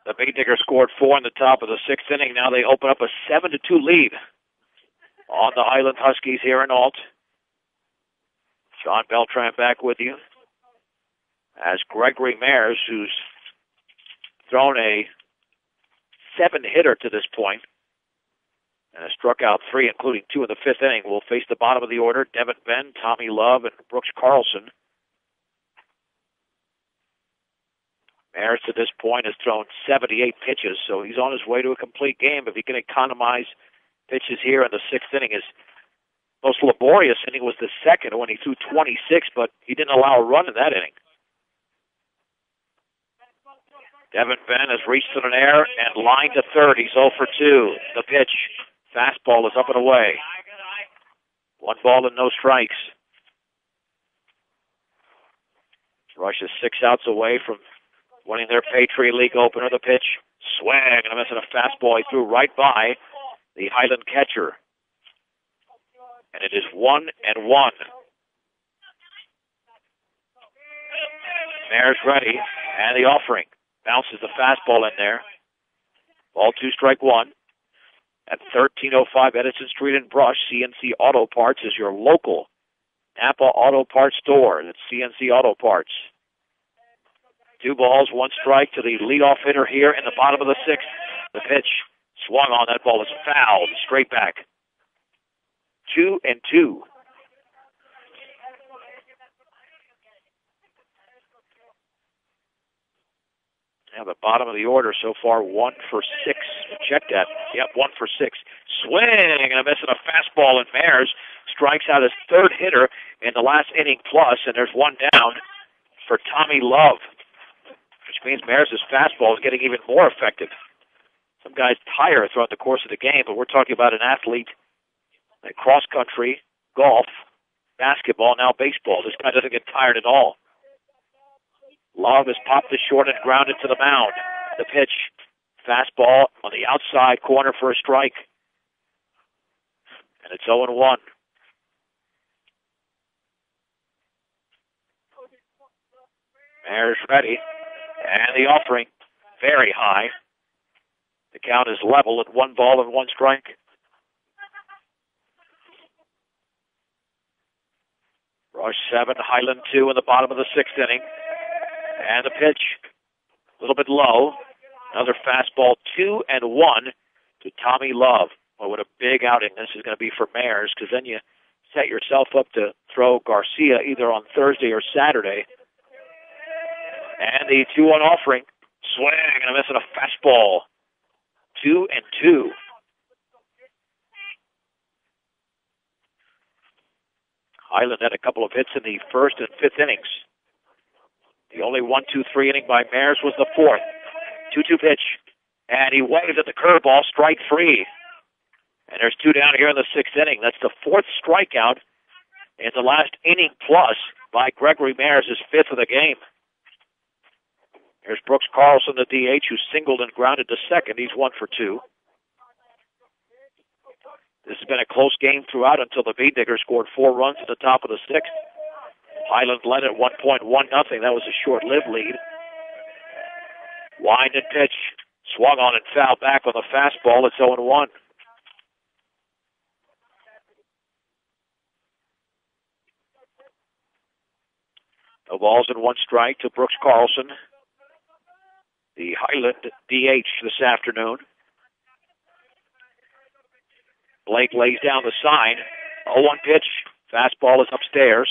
The Bay Diggers scored 4 in the top of the 6th inning. Now they open up a 7-2 lead on the Highland Huskies here in Alt. John Beltran back with you. As Gregory Mayers, who's thrown a 7-hitter to this point and has struck out 3, including 2 in the 5th inning, will face the bottom of the order. Devin Benn, Tommy Love, and Brooks Carlson. Mayers to this point has thrown 78 pitches, so he's on his way to a complete game. If he can economize pitches here in the 6th inning, his most laborious inning was the 2nd when he threw 26, but he didn't allow a run in that inning. Devin Benn has reached for an error and lined to third. He's 0 for 2. The pitch, fastball is up and away. 1 ball and no strikes. Rush is 6 outs away from winning their Patriot League opener. The pitch, swing, and a miss on a fastball. He threw right by the Highland catcher. And it is 1-1. Mayers ready, and the offering. Bounces the fastball in there. Ball 2, strike 1. At 1305 Edison Street in Brush, CNC Auto Parts is your local Napa Auto Parts store. That's CNC Auto Parts. 2 balls, 1 strike to the leadoff hitter here in the bottom of the 6th. The pitch swung on. That ball is fouled. Straight back. 2-2. Now the bottom of the order so far, 1 for 6. Check that. Yep, 1 for 6. Swing and a miss on a fastball, and Mayers strikes out his 3rd hitter in the last inning plus, and there's 1 down for Tommy Love, which means Mayers' fastball is getting even more effective. Some guys tire throughout the course of the game, but we're talking about an athlete like cross country, golf, basketball, now baseball. This guy doesn't get tired at all. Love has popped the short and grounded to the mound. The pitch, fastball on the outside corner for a strike. And it's 0-1. Mayers ready. And the offering, very high. The count is level at 1 ball and 1 strike. Rush 7, Highland 2 in the bottom of the 6th inning. And the pitch, a little bit low. Another fastball, 2-1 to Tommy Love. Well, what a big outing this is going to be for Mayers, because then you set yourself up to throw Garcia either on Thursday or Saturday. And the 2-1 offering, swing and a miss on a fastball. 2-2. Highland had a couple of hits in the 1st and 5th innings. The only 1-2-3 inning by Mayers was the 4th. 2-2 pitch. And he waves at the curveball, strike 3. And there's 2 down here in the 6th inning. That's the 4th strikeout in the last inning plus by Gregory Mayers, his 5th of the game. Here's Brooks Carlson, the DH, who singled and grounded to second. He's 1 for 2. This has been a close game throughout until the Bay Diggers scored 4 runs at the top of the 6th. Highland led at 1.1-0. That was a short-lived lead. Wind and pitch. Swung on and fouled back with a fastball. It's 0-1. No balls and 1 strike to Brooks Carlson, the Highland DH this afternoon. Blake lays down the sign. 0-1 pitch. Fastball is upstairs.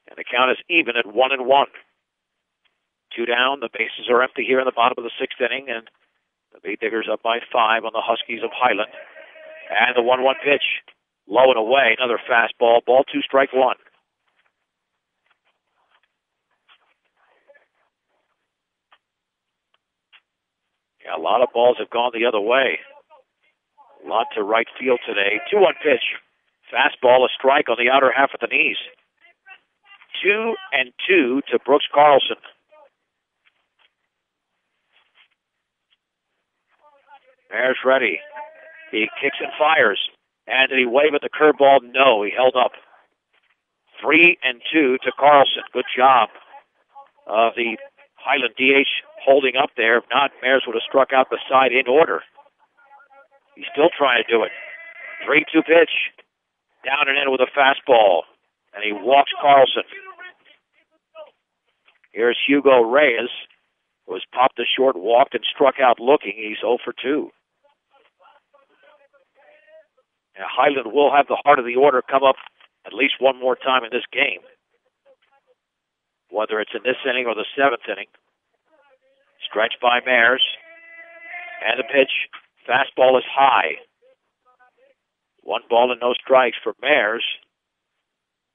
And the count is even at 1-1. 2 down. The bases are empty here in the bottom of the 6th inning, and the Bay Diggers up by 5 on the Huskies of Highland. And the 1-1 pitch. Low and away. Another fastball. Ball 2, strike 1. Yeah, a lot of balls have gone the other way. A lot to right field today. 2-1 pitch. Fastball, a strike on the outer half of the knees. 2-2 to Brooks Carlson. Mayers ready. He kicks and fires. And did he wave at the curveball? No, he held up. 3-2 to Carlson. Good job of the Highland DH holding up there. If not, Mares would have struck out the side in order. He's still trying to do it. 3-2 pitch. Down and in with a fastball. And he walks Carlson. Here's Hugo Reyes, who has popped a short, walked, and struck out looking. He's 0 for 2. Now, Highland will have the heart of the order come up at least one more time in this game, whether it's in this inning or the 7th inning. Stretch by Mares. And the pitch. Fastball is high. 1 ball and no strikes for Mares.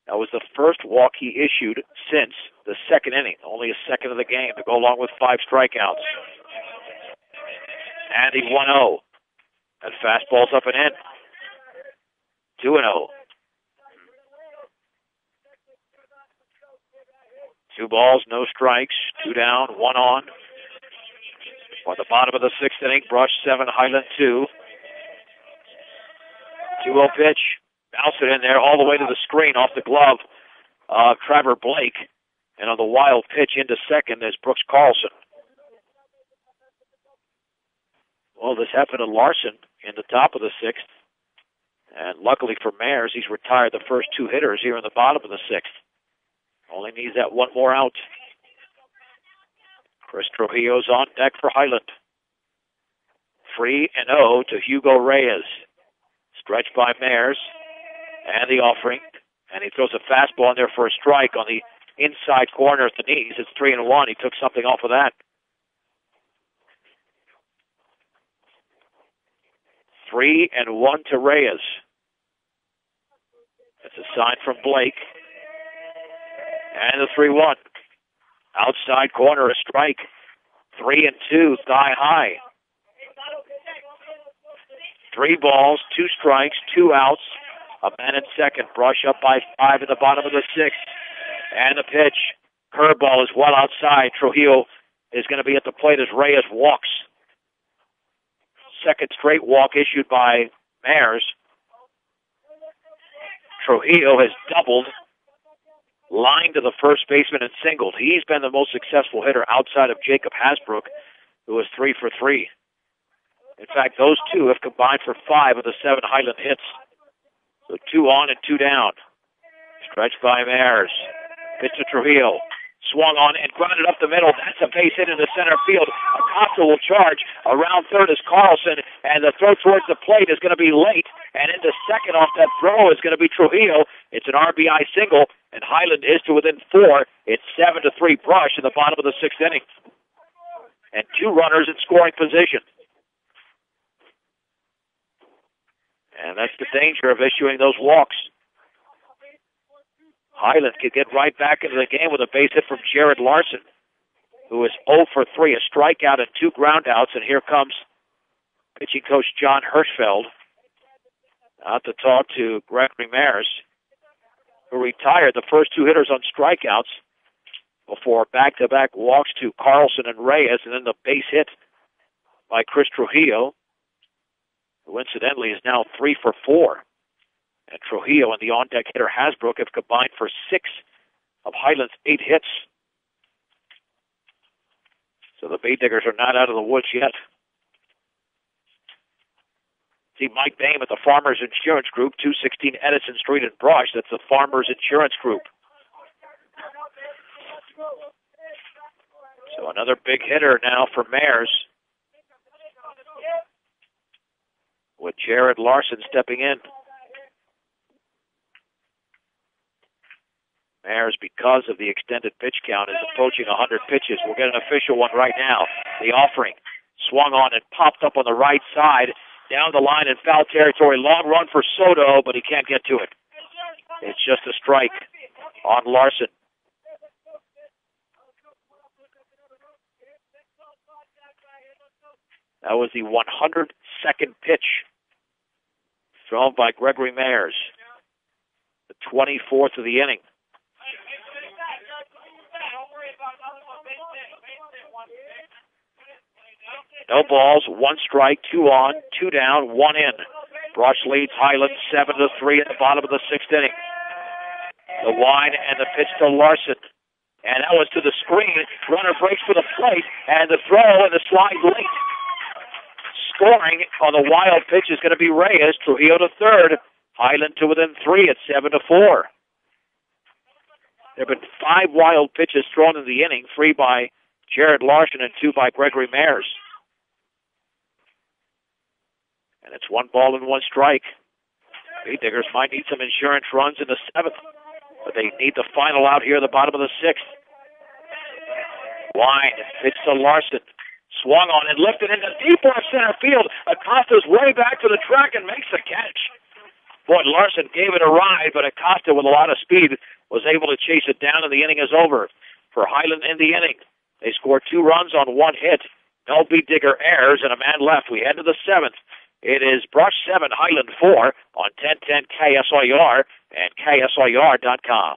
That was the first walk he issued since the 2nd inning. Only a second of the game to go along with 5 strikeouts. And he 1-0. That fastball's up and in. 2-0. 2 balls, no strikes. 2 down, 1 on. On the bottom of the 6th inning, Brush 7, Highland 2. 2-0 pitch. Bounce it in there all the way to the screen off the glove of Trevor Blake. And on the wild pitch into second is Brooks Carlson. Well, this happened to Larson in the top of the 6th. And luckily for Mares, he's retired the first 2 hitters here in the bottom of the 6th. Only needs that 1 more out. Chris Trujillo's on deck for Highland. 3-0 to Hugo Reyes. Stretched by Mares. And the offering. And he throws a fastball in there for a strike on the inside corner at the knees. It's 3-1. He took something off of that. 3-1 to Reyes. That's a sign from Blake. And the 3-1. Outside corner, a strike. 3-2, thigh high. 3 balls, 2 strikes, 2 outs. A man in second. Brush up by 5 in the bottom of the 6th. And the pitch. Curveball is well outside. Trujillo is going to be at the plate as Reyes walks. Second straight walk issued by Mares. Trujillo has doubled. Line to the first baseman and singled. He's been the most successful hitter outside of Jacob Hasbrook, who is 3 for 3. In fact, those 2 have combined for 5 of the 7 Highland hits. So 2 on and 2 down. Stretched by Mares. Pitch to Trujillo. Swung on and grounded up the middle. That's a base hit into center field. Acosta will charge. Around third is Carlson, and the throw towards the plate is going to be late. And into second off that throw is going to be Trujillo. It's an RBI single, and Highland is to within 4. It's 7-3 Brush in the bottom of the 6th inning. And 2 runners in scoring position. And that's the danger of issuing those walks. Highland could get right back into the game with a base hit from Jared Larson, who is 0 for 3, a strikeout and 2 groundouts. And here comes pitching coach John Hirschfeld out to talk to Gregory Mares, who retired the first 2 hitters on strikeouts before back-to-back walks to Carlson and Reyes, and then the base hit by Chris Trujillo, who incidentally is now 3 for 4. And Trujillo and the on-deck hitter Hasbrook have combined for 6 of Highland's 8 hits. So the Bay Diggers are not out of the woods yet. See Mike Boehm at the Farmers Insurance Group, 216 Edison Street in Brush. That's the Farmers Insurance Group. So another big hitter now for Mares, with Jared Larson stepping in. Mares, because of the extended pitch count, is approaching 100 pitches. We'll get an official one right now. The offering swung on and popped up on the right side, down the line in foul territory. Long run for Soto, but he can't get to it. It's just a strike on Larson. That was the 102nd pitch thrown by Gregory Mares, the 24th of the inning. No balls, 1 strike, 2 on, 2 down, 1 in. Brush leads Highland 7-3 at the bottom of the 6th inning. The wide and the pitch to Larson. and that was to the screen. Runner breaks for the plate, and the throw and the slide late. Scoring on the wild pitch is going to be Reyes. Trujillo to third. Highland to within 3 at 7-4. There have been 5 wild pitches thrown in the inning, 3 by Jared Larson and 2 by Gregory Mayers. And it's 1 ball and 1 strike. Speed Diggers might need some insurance runs in the 7th, but they need the final out here at the bottom of the 6th. Wine pitch to Larson. Swung on and lifted into deep left center field. Acosta's way back to the track and makes the catch. Boy, Larson gave it a ride, but Acosta, with a lot of speed, was able to chase it down, and the inning is over for Highland in the inning. They scored 2 runs on 1 hit. No Speed Digger errors and a man left. We head to the 7th. It is Brush 7, Highland 4 on 1010 KSIR and KSIR.com.